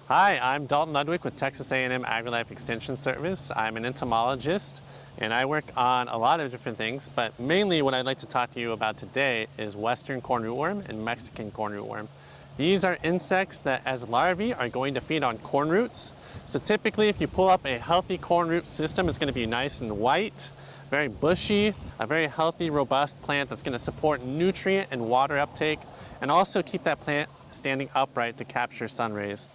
Hi, I'm Dalton Ludwig with Texas A&M AgriLife Extension Service. I'm an entomologist and I work on a lot of different things, but mainly what I'd like to talk to you about today is Western corn rootworm and Mexican corn rootworm. These are insects that as larvae are going to feed on corn roots. So typically if you pull up a healthy corn root system, it's going to be nice and white, very bushy, a very healthy, robust plant that's going to support nutrient and water uptake and also keep that plant standing upright to capture sun rays.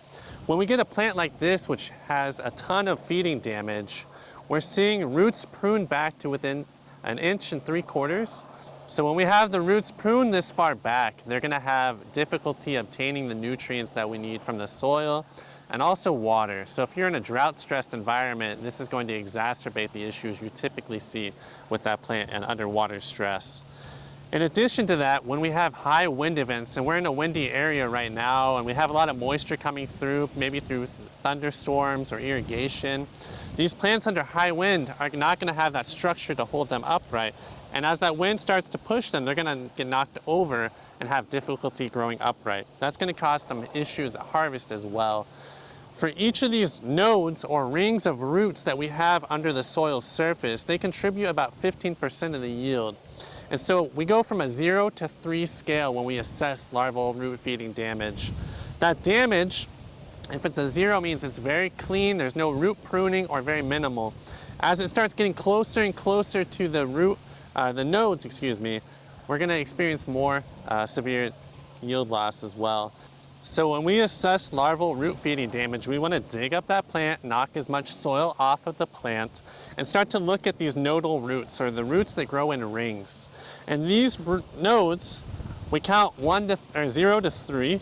When we get a plant like this, which has a ton of feeding damage, we're seeing roots pruned back to within 1.75 inches. So when we have the roots pruned this far back, they're going to have difficulty obtaining the nutrients that we need from the soil and also water. So if you're in a drought-stressed environment, this is going to exacerbate the issues you typically see with that plant and underwater stress. In addition to that, when we have high wind events, and we're in a windy area right now, and we have a lot of moisture coming through, maybe through thunderstorms or irrigation, these plants under high wind are not going to have that structure to hold them upright. And as that wind starts to push them, they're going to get knocked over and have difficulty growing upright. That's going to cause some issues at harvest as well. For each of these nodes or rings of roots that we have under the soil surface, they contribute about 15% of the yield. And so we go from a 0 to 3 scale when we assess larval root feeding damage. That damage, if it's a 0, means it's very clean, there's no root pruning or very minimal. As it starts getting closer and closer to the nodes, we're going to experience more severe yield loss as well. So when we assess larval root feeding damage, we want to dig up that plant, knock as much soil off of the plant, and start to look at these nodal roots, or the roots that grow in rings. And these nodes, we count 0 to 3,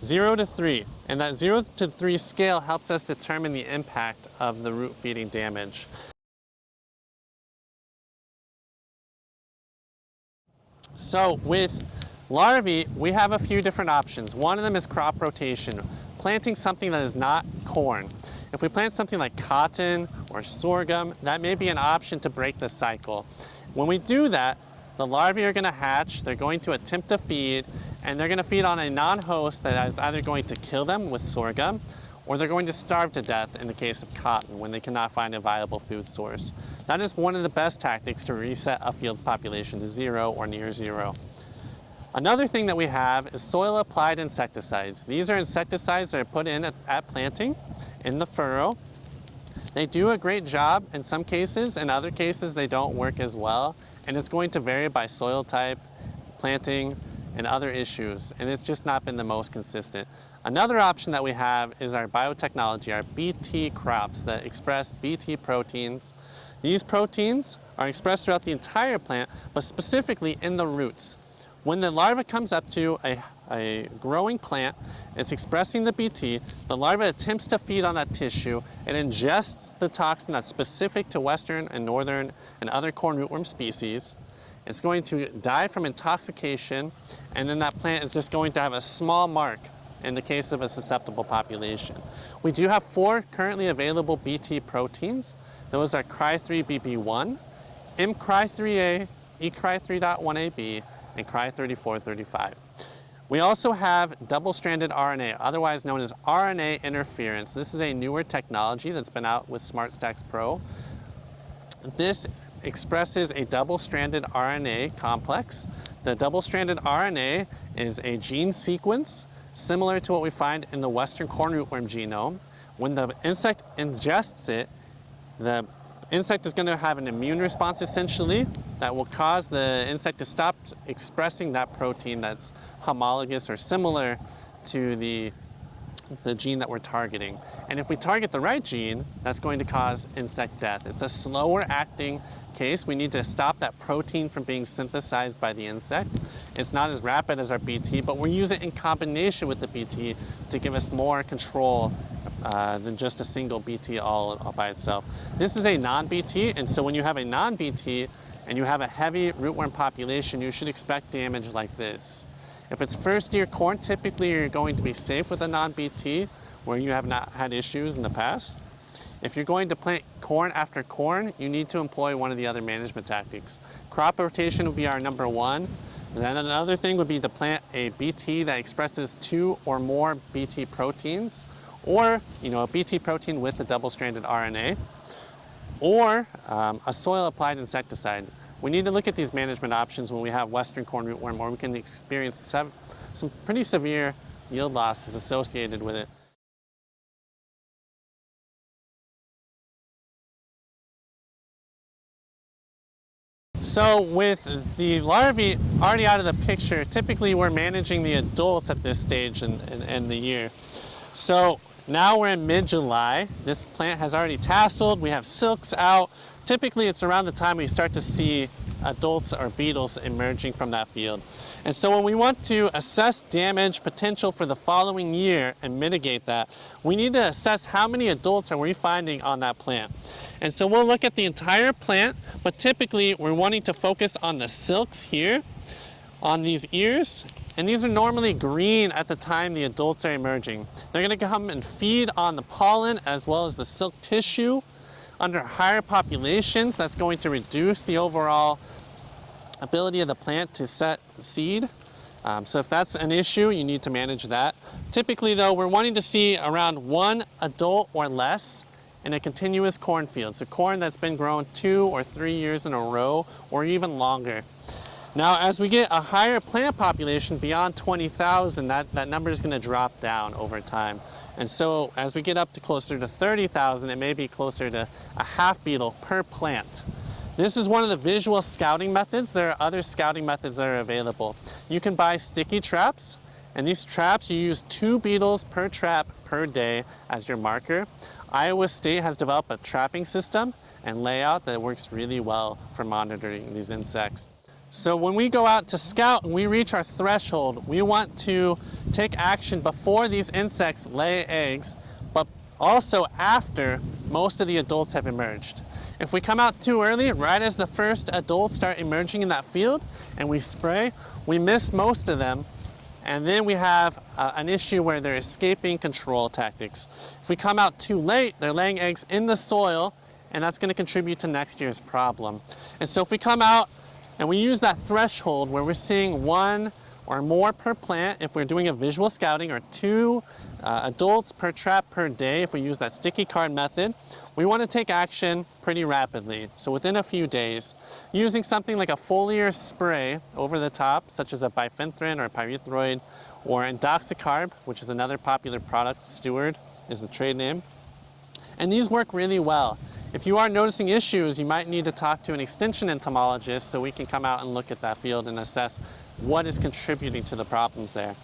0 to 3. And that 0 to 3 scale helps us determine the impact of the root feeding damage. So with larvae, we have a few different options. One of them is crop rotation, planting something that is not corn. If we plant something like cotton or sorghum, that may be an option to break the cycle. When we do that, the larvae are going to hatch, they're going to attempt to feed, and they're going to feed on a non-host that is either going to kill them with sorghum, or they're going to starve to death in the case of cotton when they cannot find a viable food source. That is one of the best tactics to reset a field's population to 0 or near 0. Another thing that we have is soil-applied insecticides. These are insecticides that are put in at planting in the furrow. They do a great job in some cases. In other cases, they don't work as well. And it's going to vary by soil type, planting, and other issues. And it's just not been the most consistent. Another option that we have is our biotechnology, our BT crops that express BT proteins. These proteins are expressed throughout the entire plant, but specifically in the roots. When the larva comes up to a growing plant, it's expressing the BT, the larva attempts to feed on that tissue, it ingests the toxin that's specific to western and northern and other corn rootworm species. It's going to die from intoxication, and then that plant is just going to have a small mark in the case of a susceptible population. We do have 4 currently available BT proteins. Those are Cry3BP1, mCry3A, eCry3.1AB, and Cry3435. We also have double-stranded RNA, otherwise known as RNA interference. This is a newer technology that's been out with SmartStax Pro. This expresses a double-stranded RNA complex. The double-stranded RNA is a gene sequence similar to what we find in the western corn rootworm genome. When the insect ingests it, the insect is going to have an immune response essentially that will cause the insect to stop expressing that protein that's homologous or similar to the gene that we're targeting. And if we target the right gene, that's going to cause insect death. It's a slower acting case. We need to stop that protein from being synthesized by the insect. It's not as rapid as our BT, but we use it in combination with the BT to give us more control than just a single BT all by itself. This is a non-BT, and so when you have a non-BT and you have a heavy rootworm population, you should expect damage like this. If it's first year corn, typically you're going to be safe with a non-BT where you have not had issues in the past. If you're going to plant corn after corn, you need to employ one of the other management tactics. Crop rotation will be our number one. And then another thing would be to plant a BT that expresses 2 or more BT proteins, or a BT protein with a double-stranded RNA, or a soil-applied insecticide. We need to look at these management options when we have western corn rootworm, or we can experience some pretty severe yield losses associated with it. So with the larvae already out of the picture, typically we're managing the adults at this stage in the year. So now we're in mid-July. This plant has already tasseled. We have silks out. Typically it's around the time we start to see adults or beetles emerging from that field. And so when we want to assess damage potential for the following year and mitigate that, we need to assess how many adults are we finding on that plant. And so we'll look at the entire plant, but typically we're wanting to focus on the silks here, on these ears, and these are normally green at the time the adults are emerging. They're going to come and feed on the pollen as well as the silk tissue. Under higher populations, that's going to reduce the overall ability of the plant to set seed. So if that's an issue, you need to manage that. Typically though, we're wanting to see around 1 adult or less in a continuous cornfield. So corn that's been grown 2 or 3 years in a row or even longer. Now as we get a higher plant population beyond 20,000, that number is going to drop down over time. And so as we get up to closer to 30,000, it may be closer to a half beetle per plant. This is one of the visual scouting methods. There are other scouting methods that are available. You can buy sticky traps, and these traps, you use 2 beetles per trap per day as your marker. Iowa State has developed a trapping system and layout that works really well for monitoring these insects. So when we go out to scout and we reach our threshold, we want to take action before these insects lay eggs, but also after most of the adults have emerged. If we come out too early, right as the first adults start emerging in that field, and we spray, we miss most of them, and then we have an issue where they're escaping control tactics. If we come out too late, they're laying eggs in the soil, and that's going to contribute to next year's problem. And so if we come out and we use that threshold where we're seeing 1 or more per plant, if we're doing a visual scouting, or 2 adults per trap per day, if we use that sticky card method, we want to take action pretty rapidly. So within a few days, using something like a foliar spray over the top, such as a bifenthrin or pyrethroid, or indoxacarb, which is another popular product, Steward is the trade name. And these work really well. If you are noticing issues, you might need to talk to an extension entomologist so we can come out and look at that field and assess what is contributing to the problems there.